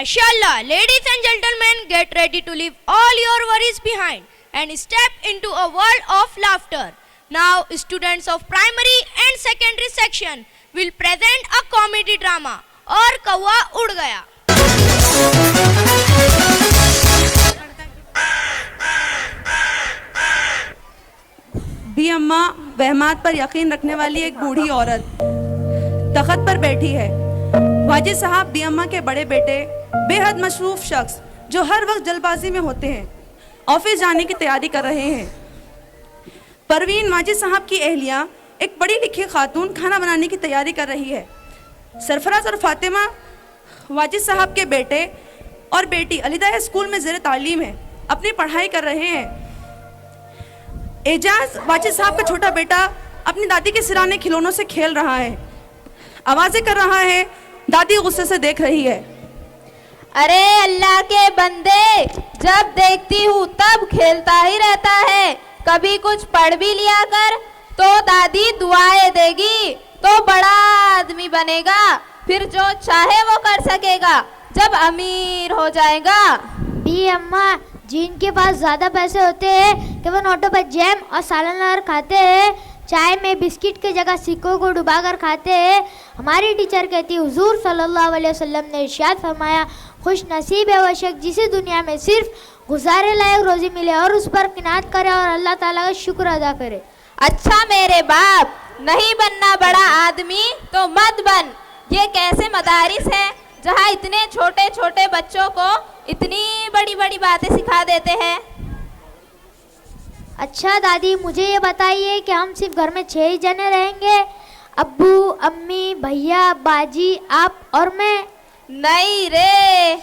Mashallah, ladies and gentlemen, get ready to leave all your worries behind and step into a world of laughter. Now, students of primary and secondary section will present a comedy drama, और कौवा उड़ गया. भी अम्मा वहमात पर यकीन रखने वाली एक बूढ़ी औरत तख्त पर बैठी है. वाजिद साहब भी अम्मा के बड़े बेटे, बेहद मशरूफ शख्स जो हर वक्त जल्दबाजी में होते हैं, ऑफिस जाने की तैयारी कर रहे हैं. परवीन वाजिद साहब की अहलिया एक पढ़ी लिखी खातून खाना बनाने की तैयारी कर रही है. सरफराज और फातिमा वाजिद साहब के बेटे और बेटी अलीदाया स्कूल में ज़ेर तालीम है, अपनी पढ़ाई कर रहे हैं. एजाज वाजिद साहब का छोटा बेटा अपनी दादी के सिराने खिलौनों से खेल रहा है, आवाज़ें कर रहा है. दादी गुस्से से देख रही है. अरे अल्लाह के बंदे, जब देखती हूँ तब खेलता ही रहता है. कभी कुछ पढ़ भी लिया कर तो दादी दुआएं देगी तो बड़ा आदमी बनेगा, फिर जो चाहे वो कर सकेगा जब अमीर हो जाएगा. भी अम्मा, जिनके पास ज़्यादा पैसे होते हैं कि वो नोटों पर जैम और सालन खाते हैं, चाय में बिस्किट की जगह सिक्कों को डुबाकर खाते हैं. हमारी टीचर कहती है हुजूर सल्लल्लाहु अलैहि वसल्लम ने इरशाद फरमाया, खुश नसीब है वो शख्स जिसे दुनिया में सिर्फ गुजारे लायक रोज़ी मिले और उस पर किनात करे और अल्लाह ताला का शुक्र अदा करे. अच्छा मेरे बाप, नहीं बनना बड़ा आदमी तो मत बन. ये कैसे मदारिस है जहाँ इतने छोटे छोटे बच्चों को इतनी बड़ी बड़ी बातें सिखा देते हैं. अच्छा दादी, मुझे ये बताइए कि हम सिर्फ घर में 6 ही जने रहेंगे? अब्बू, अम्मी, भैया, बाजी, आप और मैं? नहीं रे,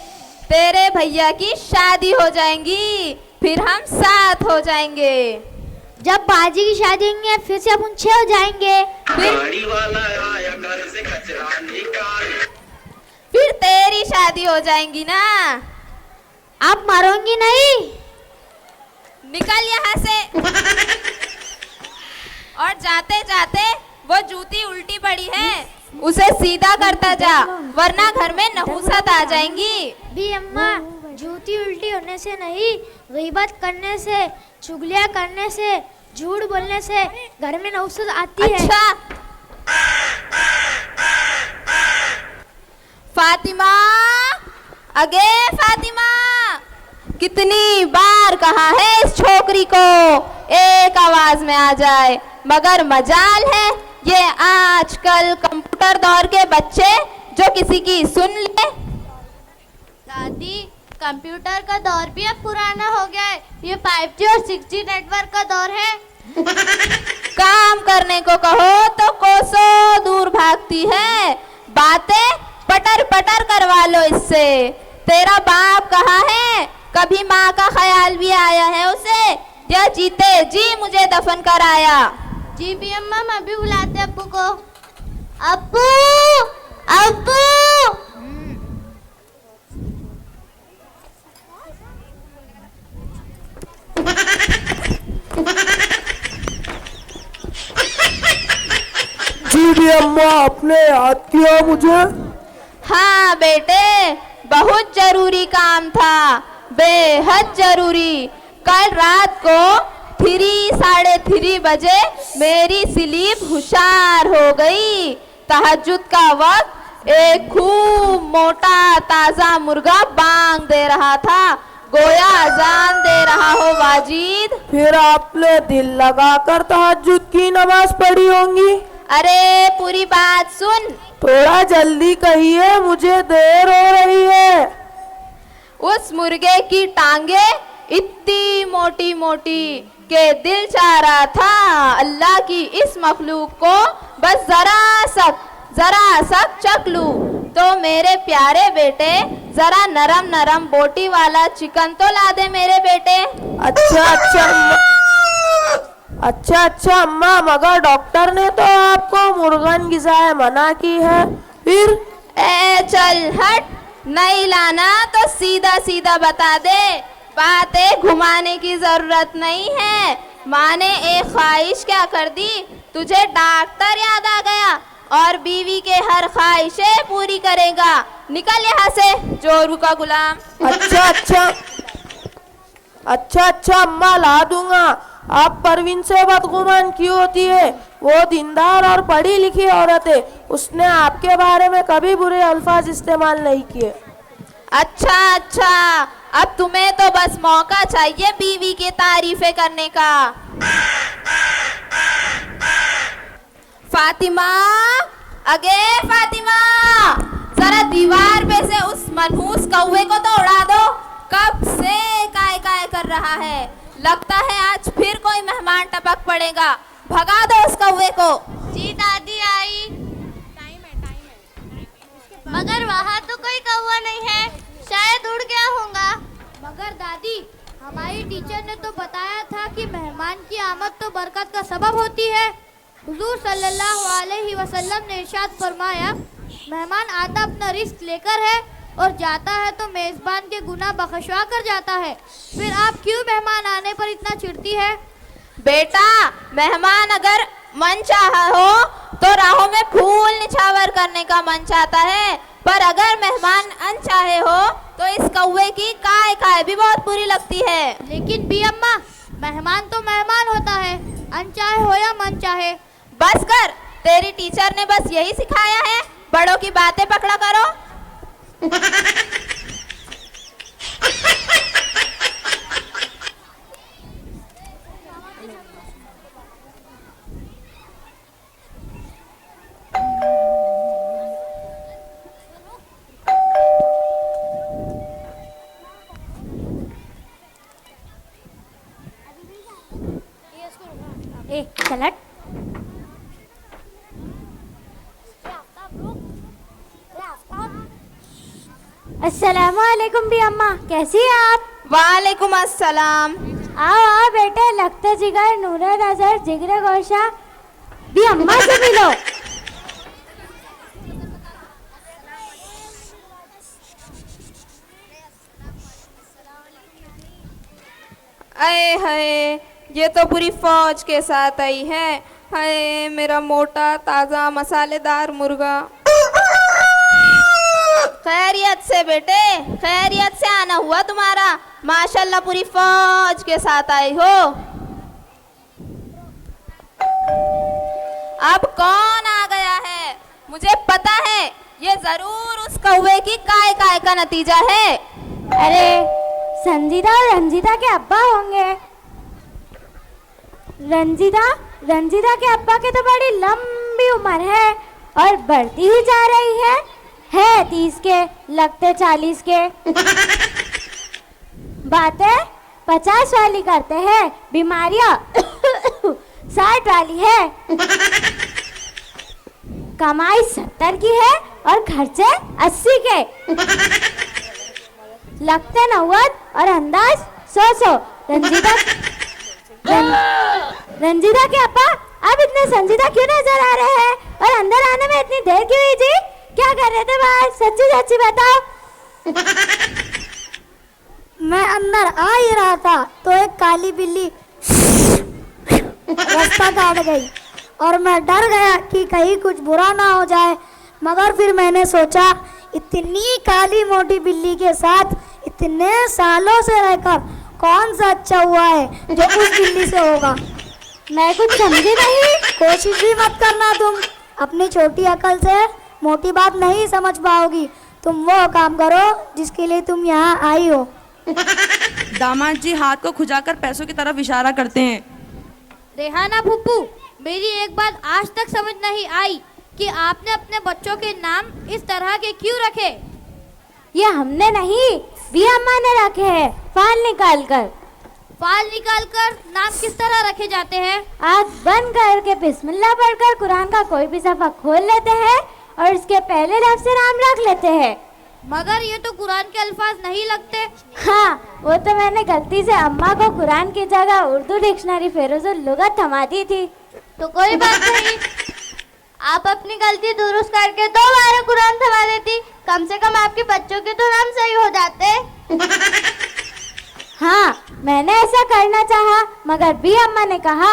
तेरे भैया की शादी हो जाएंगी, फिर हम साथ हो जाएंगे. जब बाजी की शादी होंगी फिर से अपन 6 हो जाएंगे. फिर तेरी शादी हो जाएंगी ना. आप मारोगी नहीं? निकल यहाँ से. और जाते जाते वो जूती उल्टी पड़ी है, उसे सीधा करता जा, वरना घर में नहुसत आ जाएंगी. भी अम्मा, जूती उल्टी होने से नहीं, गीबत करने से, चुगलियाँ करने से, झूठ बोलने से घर में नहुसत आती है. अच्छा फातिमा, अगे फातिमा, कितनी बार कहा है इस छोकरी को एक आवाज में आ जाए, मगर मजाल है ये आजकल कंप्यूटर दौर के बच्चे जो किसी की सुन ले. दादी, कंप्यूटर का दौर भी अब पुराना हो गया है. ये 5G और 6G नेटवर्क का दौर है. काम करने को कहो तो कोसों दूर भागती है. बातें पटर पटर करवा लो इससे. तेरा बाप कहाँ है? कभी माँ का ख्याल भी आया है उसे? या जीते जी मुझे दफन कराया? जी भी अम्मा, मैं भी बुलाते अब्बू को. अब्बू, अब्बू. जी भी अम्मा, आपने याद किया मुझे? हाँ बेटे, बहुत जरूरी काम था, बेहद जरूरी. कल रात को 3:30 बजे मेरी स्लीप हुशार हो गई. तहज्जुद का वक्त एक खूब मोटा ताजा मुर्गा बांग दे रहा था, गोया अजान दे रहा हो वाजिद. फिर आपने दिल लगाकर तहज्जुद की नमाज पढ़ी होंगी. अरे पूरी बात सुन. थोड़ा जल्दी कहिए, मुझे देर हो रही है. उस मुर्गे की टांगे इतनी मोटी मोटी के दिल चाह रहा था अल्लाह की इस मखलूक को बस जरा सा चख लूं. तो मेरे प्यारे बेटे, जरा नरम नरम बोटी वाला चिकन तो ला दे मेरे बेटे. अच्छा अम्मा, मगर डॉक्टर ने तो आपको मुर्गन गिज़ाए मना की है. फिर चल हट, नहीं लाना तो सीधा सीधा बता दे. बातें घुमाने की जरूरत नहीं है. माँ ने एक ख्वाहिश क्या कर दी, तुझे डॉक्टर याद आ गया. और बीवी के हर ख्वाहिशें पूरी करेगा। निकल यहाँ से जोरू का गुलाम। अच्छा अम्मा, ला दूंगा। आप परवीन से बदगुमान क्यों होती है? वो दीनदार और पढ़ी लिखी औरत है, उसने आपके बारे में कभी बुरे अल्फाज इस्तेमाल नहीं किए। अच्छा, अब तुम्हें तो बस मौका चाहिए बीवी की तारीफें करने का। फातिमा, अगे फातिमा, जरा दीवार पे से उस मनहूस कौवे को तो उड़ा दो। कब से काय काय कर रहा है, लगता है आज फिर कोई मेहमान टपक पड़ेगा। भगा दो उस कौवे को। जी दादी आई। मगर वहाँ तो कोई कौवा नहीं है, शायद उड़ गया होगा। मगर दादी, हमारी टीचर ने तो बताया था कि मेहमान की आमद तो बरकत का सबब होती है। हुजूर सल्लल्लाहु अलैहि वसल्लम ने इरशाद फरमाया, मेहमान आता अपना रिस्क लेकर है और जाता है तो मेज़बान के गुनाह बख्शवा कर जाता है। फिर आप क्यों मेहमान आने पर इतना चिढ़ती है? बेटा, मेहमान अगर मन चाहा हो तो राहों में फूल निछावर करने का मन चाहता है, पर अगर मेहमान अनचाहे हो तो इस कौवे की काय काय भी बहुत बुरी लगती है। लेकिन बी अम्मा, मेहमान तो मेहमान होता है, अनचाहे हो या मन चाहे। बस कर, तेरी टीचर ने बस यही सिखाया है, बड़ों की बातें पकड़ा करो। चलट। अस्सलामुअलैकुम भी अम्मा, कैसी हैं आप? वालेकुम अस्सलाम। आओ बेटे, लगते जिगर नूरे नजर जिगरे गोशा। भी अम्मा से मिलो। अये हाय, ये तो पूरी फौज के साथ आई है। हाय मेरा मोटा ताज़ा मसालेदार मुर्गा। खैरियत से बेटे, खैरियत से आना हुआ तुम्हारा। माशाल्लाह पूरी फौज के साथ आई हो। अब कौन आ गया है? मुझे पता है, ये जरूर उस कौवे की काय काय का नतीजा है। अरे संजीदा और रंजीदा के अब्बा होंगे। रंजीदा के अब्बा के तो बड़ी लंबी उम्र है और बढ़ती ही जा रही है 30 के, लगते 40 के। बातें 50 वाली करते हैं, बीमारियां 60 वाली है। कमाई 70 की है और खर्चे 80 के। लगते 90 और अंदाज 100। रंजीदा के अब्बा अब इतने संजीदा क्यों नजर आ रहे हैं और अंदर आने में इतनी देर क्यों हुई जी? क्या कर रहे थे बाहर? सच्ची सच्ची बताओ। मैं अंदर आ ही रहा था तो एक काली बिल्ली रास्ता काट गई और मैं डर गया कि कहीं कुछ बुरा ना हो जाए। मगर फिर मैंने सोचा, इतनी काली मोटी बिल्ली के साथ इतने सालों से रहकर कौन सा अच्छा हुआ है जो उस बिल्ली से होगा। मैं कुछ समझी नहीं। कोशिश भी मत करना, तुम अपनी छोटी अकल से मोटी बात नहीं समझ पाओगी। तुम वो काम करो जिसके लिए तुम यहाँ आई हो। दामाद जी हाथ को खुजाकर पैसों की तरफ इशारा करते हैं। रेहाना फूफू, मेरी एक बात आज तक समझ नहीं आई कि आपने अपने बच्चों के नाम इस तरह के क्यों रखे? ये हमने नहीं, भी अम्मा ने रखे हैं, फाल निकाल कर नाम किस तरह रखे जाते हैं? आँख बंद करके बिस्मिल्लाह पढ़कर कुरान का कोई भी सफ़ा खोल लेते हैं और इसके पहले लफ्ज़ से नाम रख लेते हैं। मगर ये तो कुरान के अल्फाज नहीं लगते। हाँ, वो तो मैंने गलती से अम्मा को कुरान की जगह उर्दू डिक्शनरी फेरोज़ुल लुगत थमा दी थी। तो कोई बात नहीं, आप अपनी गलती दुरुस्त करके 2 बार कुरान थमा देती, कम से कम आपके बच्चों के तो नाम सही हो जाते। हाँ, मैंने ऐसा करना चाहा, मगर भी अम्मा ने कहा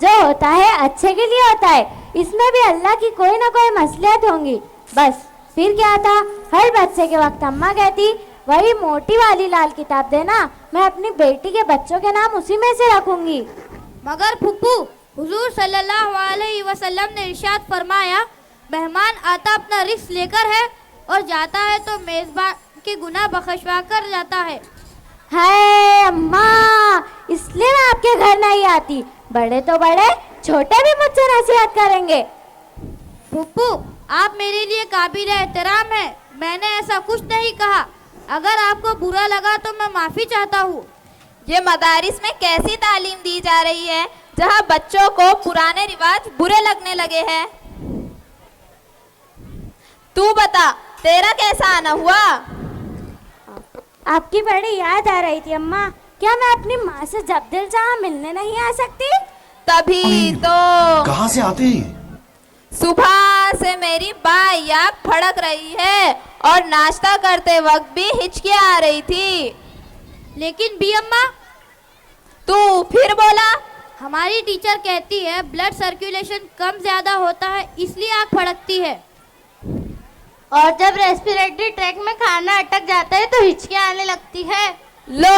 जो होता है अच्छे के लिए होता है, इसमें भी अल्लाह की कोई ना कोई मसलियत होंगी। बस फिर क्या था, हर बच्चे के वक्त अम्मा कहती वही मोटी वाली लाल किताब देना, मैं अपनी बेटी के बच्चों के नाम उसी में से रखूंगी। मगर फुप्पू, हुजूर सल्लल्लाहु अलैहि वसल्लम ने इरशाद फरमाया, मेहमान आता अपना रिस्क लेकर है और जाता है तो मेजबान के गुनाह बख्शवा कर जाता है। हाय अम्मा, इसलिए मैं आपके घर नहीं आती। बड़े तो बड़े, छोटे भी मुझसे नसीहत करेंगे। फुप्पू, आप मेरे लिए काबिल एहतराम है, मैंने ऐसा कुछ नहीं कहा। अगर आपको बुरा लगा तो मैं माफी चाहता हूँ। ये मदारिस में कैसी तालीम दी जा रही है जहाँ बच्चों को पुराने रिवाज बुरे लगने लगे हैं। तू बता, तेरा कैसा आना हुआ? आपकी बड़ी याद आ रही थी अम्मा। क्या मैं अपनी माँ से जब दिल चाहा मिलने नहीं आ सकती? तभी तो कहाँ से आते? सुबह से मेरी बाइया फड़क रही है और नाश्ता करते वक्त भी हिचकियाँ आ रही थी। लेकिन बी अम्मा, तू फिर बोला। हमारी टीचर कहती है ब्लड सर्कुलेशन कम ज्यादा होता है, इसलिए आँख फड़कती है। और जब रेस्पिरेटरी ट्रैक में खाना अटक जाता है तो हिचकियाँ आने लगती है। लो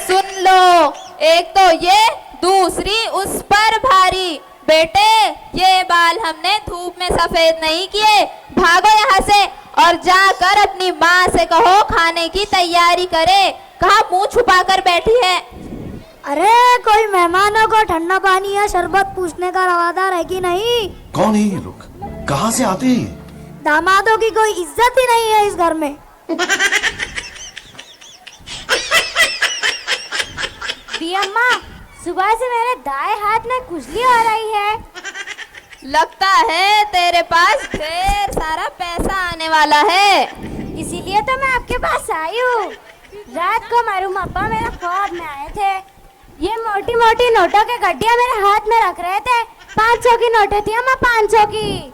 सुन लो, एक तो ये, दूसरी उस पर भारी। बेटे, ये बाल हमने धूप में सफेद नहीं किए। भागो यहाँ से और जाकर अपनी माँ से कहो खाने की तैयारी करे। कहाँ मुंह छुपा कर बैठी है? अरे कोई मेहमानों को ठंडा पानी या शरबत पूछने का रवादार है कि नहीं? कौन है ये लोग? कहाँ से आते? दामादों की कोई इज्जत ही नहीं है इस घर में। बी अम्मा, सुबह से मेरे दाएं हाथ में खुजली हो रही है। लगता है तेरे पास ढेर सारा पैसा आने वाला है, इसीलिए तो मैं आपके पास आई हूँ। रात को मरूम अब्बा मेरे ख्वाब में आए थे। ये मोटी मोटी नोटों के गड्डियाँ मेरे हाथ में रख रहे थे। 500 की नोटें थी अम्मा, 500 की।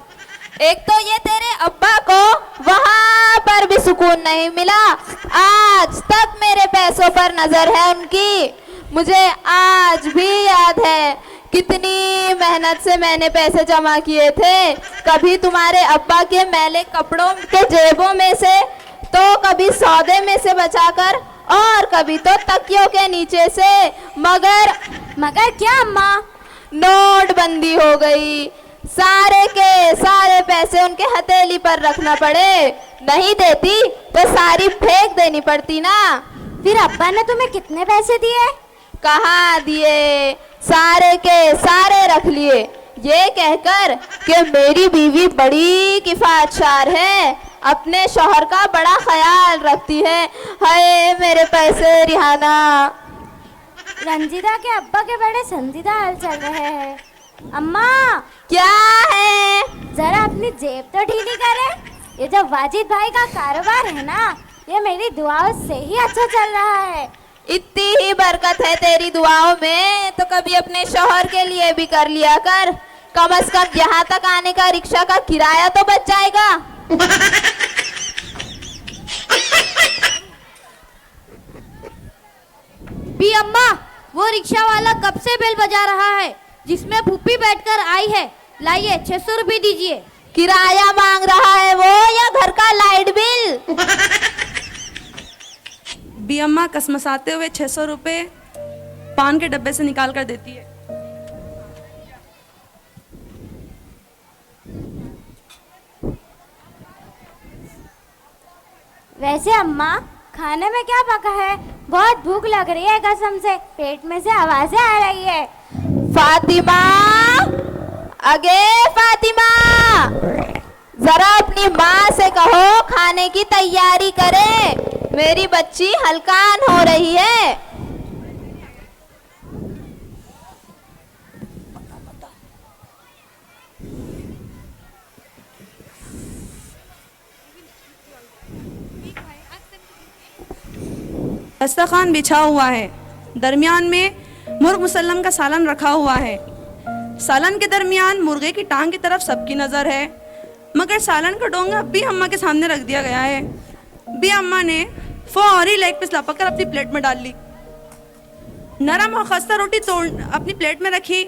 एक तो ये तेरे अब्बा को वहाँ पर भी सुकून नहीं मिला। आज तक मेरे पैसों पर नजर है उनकी। मुझे आज भी याद है कितनी मेहनत से मैंने पैसे जमा किए थे। कभी तुम्हारे अब्बा के मैले कपड़ों के जेबों में से, तो कभी सौदे में से बचाकर, और कभी तो तकियों के नीचे से। मगर क्या अम्मा? नोटबंदी हो गई। सारे के सारे पैसे उनके हथेली पर रखना पड़े। नहीं देती तो सारी फेंक देनी पड़ती ना। फिर अब्बा ने तुम्हें कितने पैसे दिए? कहाँ दिए, सारे के सारे रख लिए, ये कहकर कि मेरी बीवी बड़ी किफायतशार है, अपने शौहर का बड़ा ख्याल रखती है। हाय मेरे पैसे रिहाना। रंजीदा के अब्बा के बड़े संजीदा हाल चल रहे हैं। अम्मा, क्या है? जरा अपनी जेब तो ढीली करे। ये जो वाजिद भाई का कारोबार है ना, ये मेरी दुआओं से ही अच्छा चल रहा है। इतनी ही बरकत है तेरी दुआओं में तो कभी अपने शौहर के लिए भी कर लिया कर। कम से कम यहाँ तक आने का रिक्शा का किराया तो बच जाएगा। बी अम्मा, वो रिक्शा वाला कब से बेल बजा रहा है जिसमें फूफी बैठकर आई है। लाइए 600 रुपये दीजिए। किराया मांग रहा है वो या घर का लाइट बिल? बी अम्मा कसमसाते हुए 600 रुपये पान के डब्बे से निकाल कर देती है। वैसे अम्मा, खाने में क्या पका है? बहुत भूख लग रही है कसम से, पेट में से आवाजें आ रही है। फातिमा, अगे फातिमा, जरा अपनी माँ से कहो खाने की तैयारी करे। मेरी बच्ची हलकान हो रही है। दस्तरखान बिछा हुआ है, दरमियान में मुर्ग मुसल्लम का सालन रखा हुआ है। सालन के दरमियान मुर्गे की टांग की तरफ सबकी नज़र है, मगर सालन का डोंगा बी अम्मा के सामने रख दिया गया है। बी अम्मा ने फौरी लेग पीस लपक कर अपनी प्लेट में डाल ली। नरम और खस्ता रोटी तोड़ अपनी प्लेट में रखी।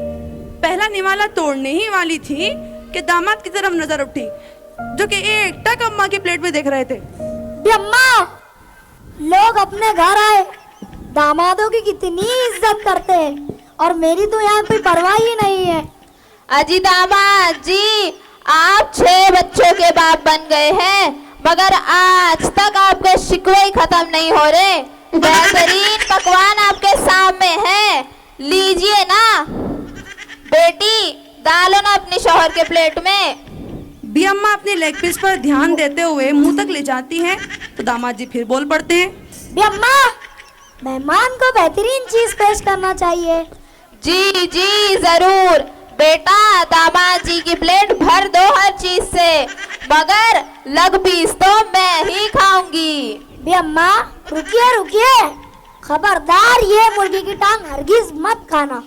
पहला निवाला तोड़ने ही वाली थी कि दामाद की तरफ नजर उठी, जो कि एकटक अम्मा की प्लेट में देख रहे थे। बे अम्मा, लोग अपने घर आए दामादों की कितनी इज्जत करते हैं और मेरी तो यहाँ कोई परवाह ही नहीं है। अजी दामाद जी, आप 6 बच्चों के बाप बन गए हैं, मगर आज तक आपके शिकवे ही खत्म नहीं हो रहे। बेहतरीन पकवान आपके सामने है, लीजिए ना। बेटी, डालो ना अपने शौहर के प्लेट में। बी अम्मा अपनी लेग पीस पर ध्यान देते हुए मुंह तक ले जाती हैं तो दामाद जी फिर बोल पड़ते हैं। बे अम्मा, मेहमान को बेहतरीन चीज पेश करना चाहिए। जी जी जरूर बेटा, दामाद जी की प्लेट भर दो हर चीज से, मगर लग पीस तो मैं ही खाऊंगी। बे अम्मा, रुकिए रुकिए, खबरदार ये मुर्गी की टांग हरगिज मत खाना।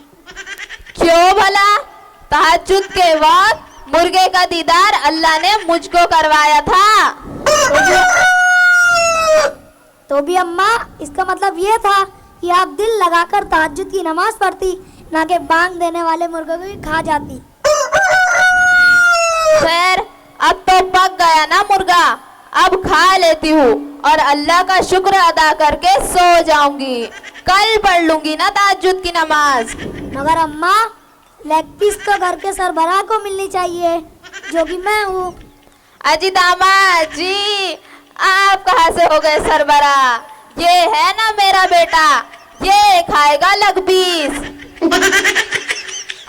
क्यों भला? तहज्जुद के वक्त मुर्गे का दीदार अल्लाह ने मुझको करवाया था। तो भी अम्मा, इसका मतलब ये था कि आप दिल लगाकर तहज्जुद की नमाज पढ़ती, ना कि बांग देने वाले मुर्गे को ही खा जाती। खैर, अब तो पक गया ना मुर्गा, अब खा लेती हूँ और अल्लाह का शुक्र अदा करके सो जाऊंगी। कल पढ़ लूंगी ना तहज्जुद की नमाज। मगर अम्मा, लेग पीस तो घर के सरबराह को मिलनी चाहिए, जो कि मैं हूँ। अजी दामाद जी, आप कहाँ से हो गए सरबरा? ये है ना मेरा बेटा, ये खाएगा लग पीस।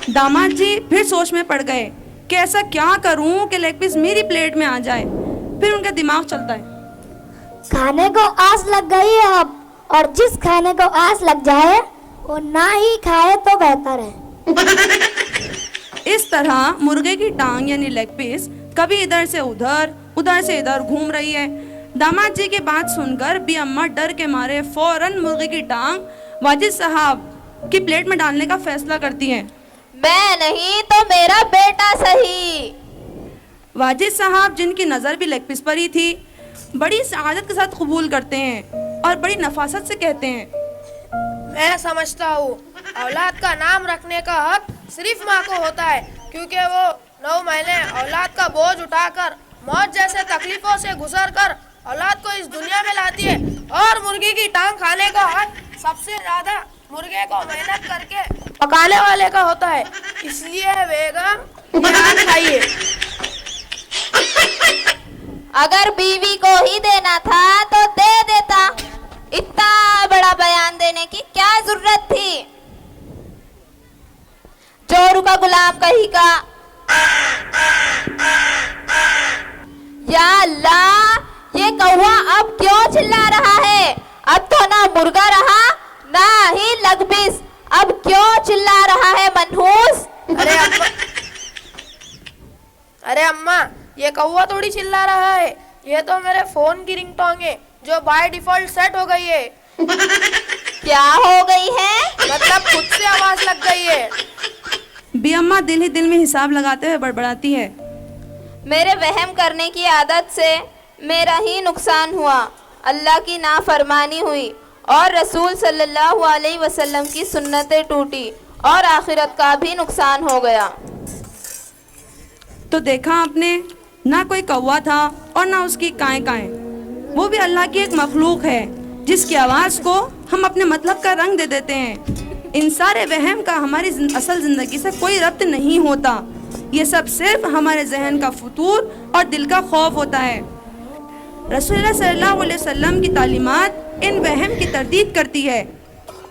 दामाद जी फिर सोच में पड़ गए कि ऐसा क्या करूं कि लेग पीस मेरी प्लेट में आ जाए। फिर उनका दिमाग चलता है, खाने को आस लग गई है अब, और जिस खाने को आस लग जाए वो ना ही खाए तो बेहतर है। इस तरह मुर्गे की टांग यानी लेग पीस कभी इधर से उधर, उधर से इधर घूम रही है। दामाद जी की बात सुनकर बी अम्मा डर के मारे फौरन मुर्गे की टांग वाजिद साहब की प्लेट में डालने का फैसला करती हैं। मैं नहीं तो मेरा बेटा सही। वाजिद साहब, जिनकी नज़र भी लेग पीस पर ही थी, बड़ी सआदत के साथ कबूल करते हैं और बड़ी नफासत से कहते हैं, मैं समझता हूँ औलाद का नाम रखने का हक सिर्फ माँ को होता है, क्योंकि वो 9 महीने औलाद का बोझ उठाकर मौत जैसे तकलीफों से गुजर कर औलाद को इस दुनिया में लाती है। और मुर्गी की टांग खाने का हक सबसे ज्यादा मुर्गे को मेहनत करके पकाने वाले का होता है। इसलिए बेगम, ध्यान खाइए। अगर बीवी को ही देना था तो दे देता, इतना बड़ा बयान देने की क्या जरूरत थी? जोरू का गुलाम कहीं का। या अल्लाह, ये कौवा अब क्यों चिल्ला रहा है? अब तो ना मुर्गा रहा ना ही लग पीस, अब क्यों चिल्ला रहा है मनहूस? अरे अम्मा, ये कौवा थोड़ी चिल्ला रहा है, ये तो मेरे फोन की रिंगटोन है जो बाय डिफॉल्ट सेट हो गई है। क्या हो गई है? मतलब खुद से आवाज लग गई है। बी अम्मा दिल ही दिल में हिसाब लगाते हुए बड़बड़ाती है, मेरे वहम करने की आदत से मेरा ही नुकसान हुआ, अल्लाह की नाफरमानी हुई और रसूल सल्लल्लाहु अलैहि वसल्लम की सुन्नतें टूटी और आखिरत का भी नुकसान हो गया। तो देखा आपने, ना कोई कौवा था और ना उसकी काएं काएं। वो भी अल्लाह की एक मखलूक है जिसकी आवाज़ को हम अपने मतलब का रंग दे देते हैं। इन सारे वहम का हमारी असल ज़िंदगी से कोई रब्त नहीं होता। ये सब सिर्फ हमारे जहन का फतूर और दिल का खौफ होता है। रसूलुल्लाह सल्लल्लाहु अलैहि वसल्लम की तालीमात इन वहम की तरदीद करती है।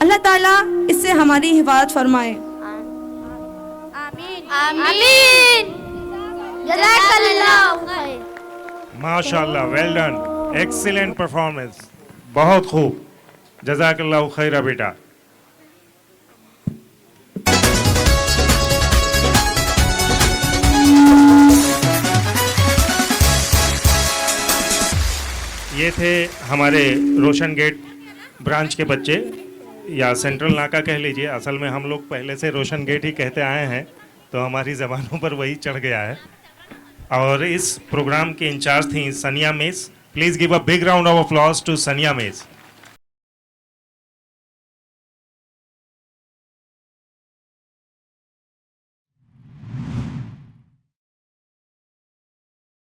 अल्लाह ताला इससे हमारी हिफाजत फरमाए। आमीन। जज़ाकल्लाहु खैर। माशाल्लाह, वेल डन, एक्सीलेंट परफॉर्मेंस, बहुत खूब, जज़ाकल्लाहु खैरा बेटा। ये थे हमारे रोशन गेट ब्रांच के बच्चे, या सेंट्रल नाका कह लीजिए। असल में हम लोग पहले से रोशन गेट ही कहते आए हैं, तो हमारी ज़बानों पर वही चढ़ गया है। और इस प्रोग्राम के इंचार्ज थी Sania miss. Please give a big round of applause to Sania miss.